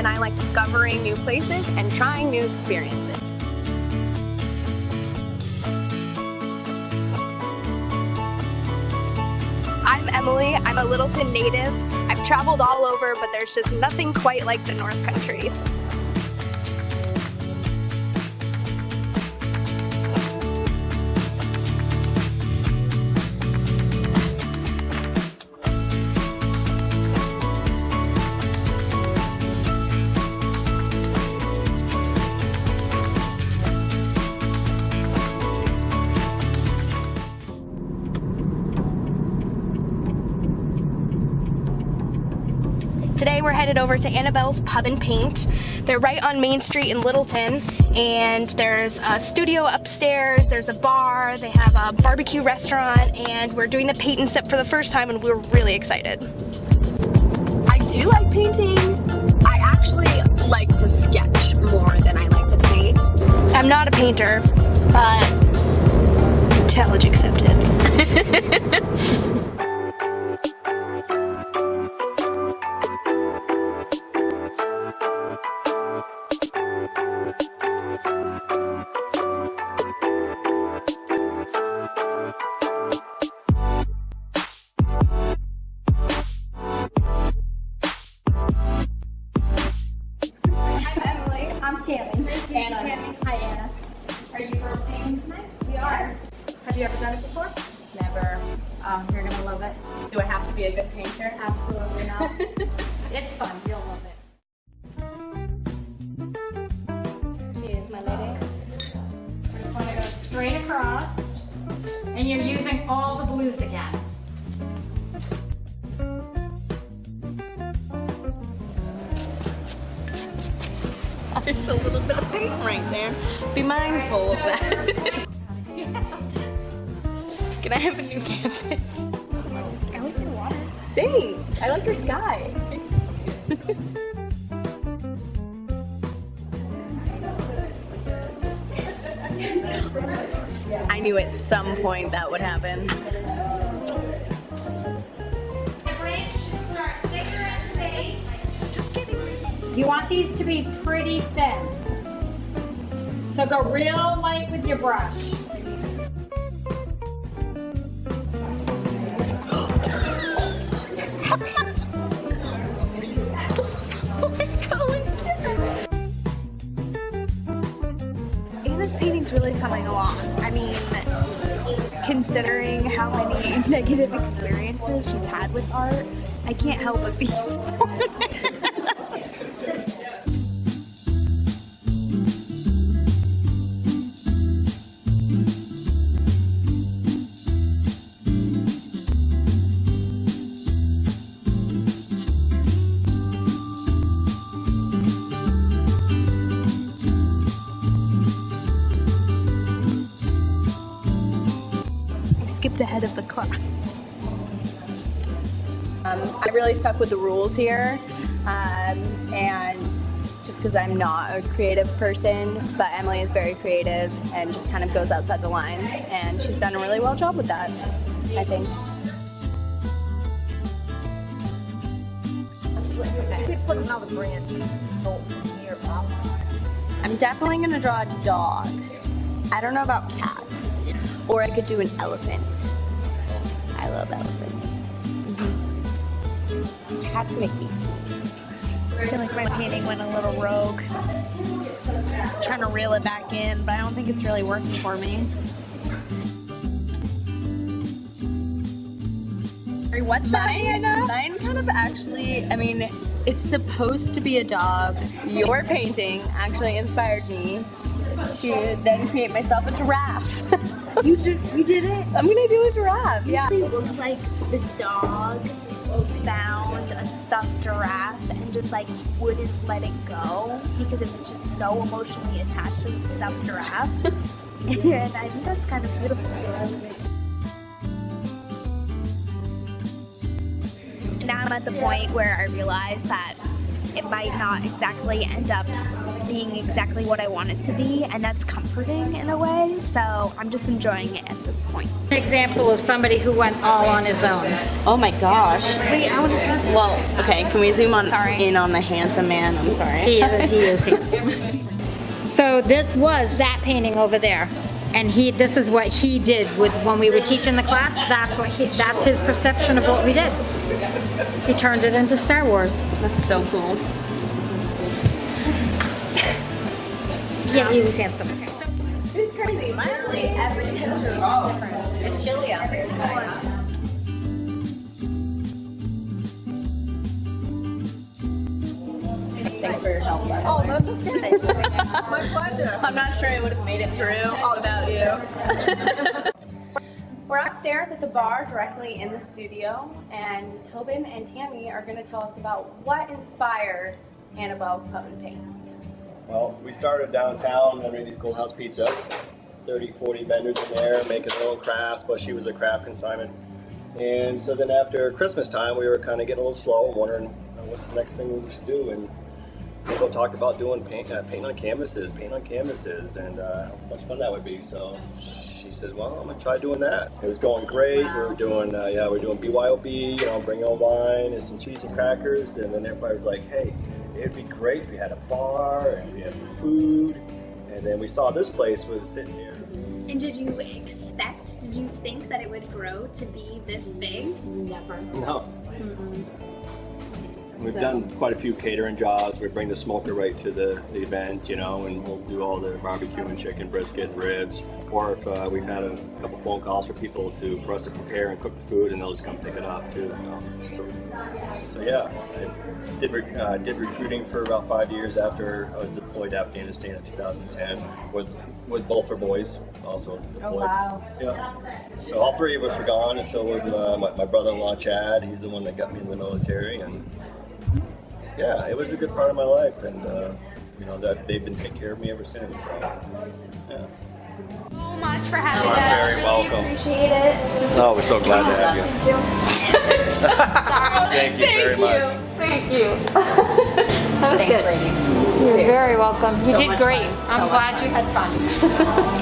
and I like discovering new places and trying new experiences. I'm Emily. I'm a Littleton native. I've traveled all over, but there's just nothing quite like the North Country. Today we're headed over to Annabelle's Pub and Paint. They're right on Main Street in Littleton, and there's a studio upstairs, there's a bar, they have a barbecue restaurant, and we're doing the paint and sip for the first time, and we're really excited. I do like painting. I actually like to sketch more than I like to paint. I'm not a painter, but challenge accepted. Anna. Hi, Anna. Are you first painting tonight? We are. Have you ever done it before? Never. You're gonna love it. Do I have to be a good painter? Absolutely not. It's fun. You'll love it. Cheers, my lady. You just want to go straight across, and you're using all the blues again. There's a little bit of paint right there. Be mindful of that. Can I have a new canvas? I like your water. Thanks. I like your sky. I knew at some point that would happen. You want these to be pretty thin. So go real light with your brush. Anna's painting's really coming along. I mean, considering how many negative experiences she's had with art, I can't help but be supportive. Skipped ahead of the class. I really stuck with the rules here, and just because I'm not a creative person, but Emily is very creative and just kind of goes outside the lines, and she's done a really well job with that, I think. Put another branch here up. I'm definitely gonna draw a dog. I don't know about cats, or I could do an elephant. I love elephants. Cats make me sneeze. I feel like my painting went a little rogue. Trying to reel it back in, but I don't think it's really working for me. What's that, Anna? Mine kind of actually, I mean, it's supposed to be a dog. Your painting actually inspired me to then create myself a giraffe. You did it? I'm gonna do a giraffe, yeah. It looks like the dog found a stuffed giraffe and just like wouldn't let it go because it was just so emotionally attached to the stuffed giraffe. And I think that's kind of beautiful. Now I'm at the point where I realize that it might not exactly end up being exactly what I want it to be, and that's comforting in a way, so I'm just enjoying it at this point. An example of somebody who went all on his own. Oh my gosh. Wait, I want to see. Well, okay, can we zoom on Sorry. in on the handsome man? I'm sorry. He is handsome. So this was that painting over there. And this is what he did with when we were teaching the class. That's his perception of what we did. He turned it into Star Wars. That's so cool. Yeah, he was handsome. It's crazy. Every texture is different. It's chilly out there. Thanks for your help. Oh, that's okay. My pleasure. I'm not sure I would have made it through without you. We're upstairs at the bar directly in the studio, and Tobin and Tammy are going to tell us about what inspired Annabelle's Pub and Paint. Well, we started downtown underneath Gold House Pizza. 30, 40 vendors in there making their own crafts, but she was a craft consignment. And so then after Christmas time, we were kind of getting a little slow, wondering what's the next thing we should do. And people talked about doing paint on canvases, and how much fun that would be. So she said, well, I'm gonna try doing that. It was going great. We were doing, we're doing BYOB, bring your own wine and some cheese and crackers. And then everybody was like, hey, it'd be great if we had a bar and we had some food. And then we saw this place was sitting here. And did you think that it would grow to be this big? Never. No. We've done quite a few catering jobs. We bring the smoker right to the event, and we'll do all the barbecue and chicken, brisket, ribs. Or if we've had a couple phone calls for people for us to prepare and cook the food, and they'll just come pick it up too. So yeah, I did recruiting for about 5 years after I was deployed to Afghanistan in 2010 with both our boys also deployed. Oh wow. Yeah. So all three of us were gone, and so was my brother-in-law Chad. He's the one that got me in the military, and yeah, it was a good part of my life, and that they've been taking care of me ever since. So, yeah. So much for having You're us. very welcome. Appreciate it. Oh, we're so glad to have you. Thank you very much. Thank you. That was good. You're very welcome. You did great. I'm glad you had fun.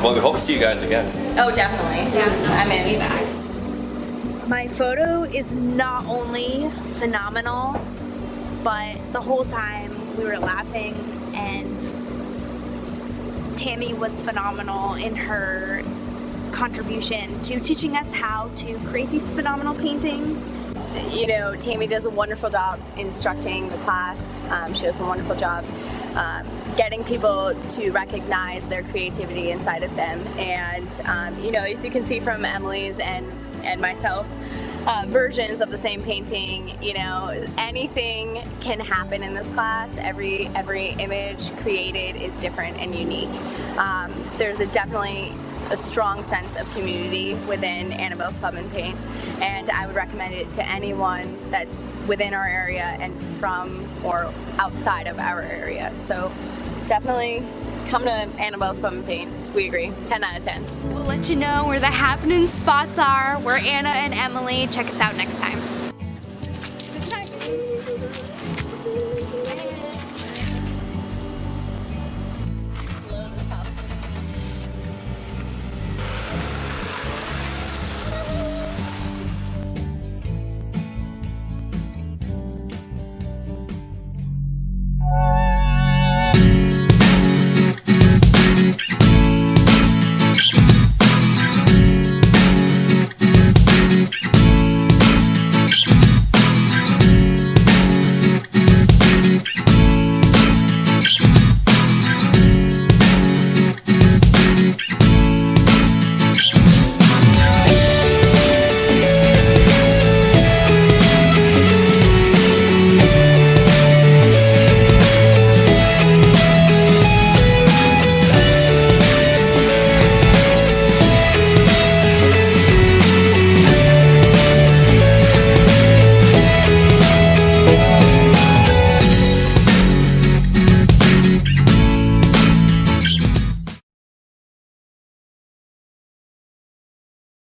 Well, we hope to see you guys again. Oh, definitely. Yeah, I'm in. My photo is not only phenomenal, but the whole time we were laughing, and Tammy was phenomenal in her contribution to teaching us how to create these phenomenal paintings. Tammy does a wonderful job instructing the class. She does a wonderful job getting people to recognize their creativity inside of them. And, as you can see from Emily's and myself's versions of the same painting, anything can happen in this class. Every image created is different and unique. There's definitely a strong sense of community within Annabelle's Pub and Paint, and I would recommend it to anyone that's within our area and from or outside of our area. So definitely come to Annabelle's Pub and Paint. We agree. 10 out of 10. We'll let you know where the happening spots are. We're Anna and Emily. Check us out next time.